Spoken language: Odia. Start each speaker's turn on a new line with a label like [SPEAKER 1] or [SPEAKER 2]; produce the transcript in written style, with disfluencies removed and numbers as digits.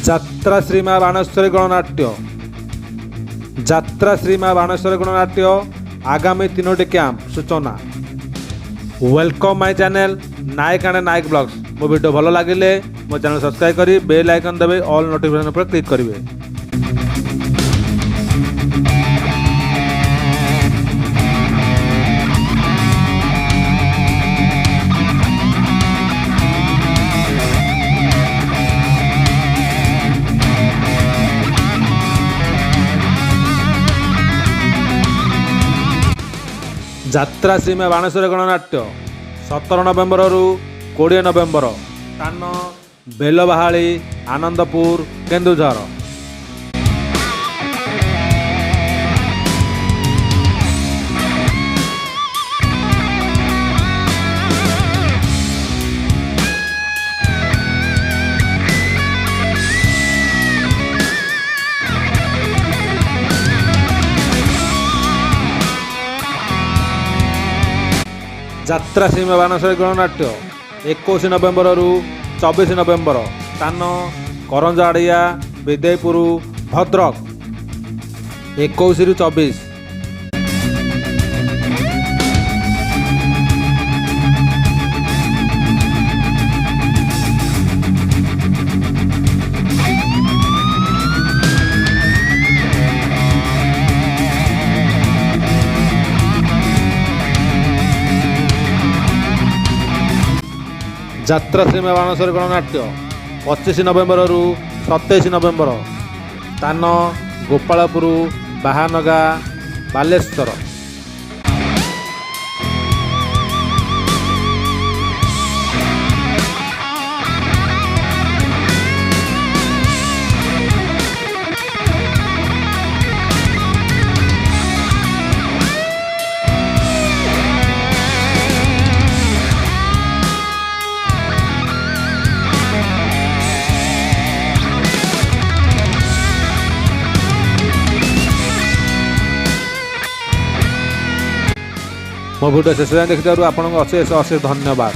[SPEAKER 1] ଯାତ୍ରା ଶ୍ରୀ ମା ବାଣେଶ୍ୱରୀ ଗଣନାଟ୍ୟ ଯାତ୍ରା ଶ୍ରୀ ମା ବାଣେଶ୍ୱରୀ ଗଣନାଟ୍ୟ ଆଗାମୀ 3ଟି କ୍ୟାମ୍ପ ସୂଚନା। Welcome my channel Nayak and Nayak blogs. ମୋ ଭିଡ଼ିଓ ଭଲ ଲାଗିଲେ ମୋ ଚ୍ୟାନେଲ ସବସ୍କ୍ରାଇବ୍ କରି ବେଲ୍ ଆଇକନ୍ ଦେବେ, ଅଲ୍ ନୋଟିଫିକେସନ୍ ଉପରେ କ୍ଲିକ୍ କରିବେ। ଯାତ୍ରା ଶ୍ରୀ ମା ବାଣେଶ୍ୱରୀ ଗଣନାଟ୍ୟ 17 ନଭେମ୍ବରରୁ 20 ନଭେମ୍ବର। ସ୍ଥାନ ବେଲବାହାଳି, ଆନନ୍ଦପୁର, କେନ୍ଦୁଝର। ଯାତ୍ରା ଶ୍ରୀ ମା ବାଣେଶ୍ୱରୀ ଗଣନାଟ୍ୟ 21 ନଭେମ୍ବରରୁ 24 ନଭେମ୍ବର। ସ୍ଥାନ କରଞ୍ଜାଡ଼ିଆ, ବିଦେଇପୁର, ଭଦ୍ରକ। 21ରୁ 24। ଯାତ୍ରା ଶ୍ରୀ ମା ବାଣେଶ୍ୱରୀ ଗଣନାଟ୍ୟ 25 ନଭେମ୍ବରରୁ 27 ନଭେମ୍ବର। ସ୍ଥାନ ଗୋପାଳପୁର, ବାହାନଗା, ବାଲେଶ୍ୱର। ମୋ ଭିଡ଼ିଓ ଶେଷ ଯାଏଁ ଦେଖିଥିବାରୁ ଆପଣଙ୍କୁ ଅଶେଷ ଅଶେଷ ଧନ୍ୟବାଦ।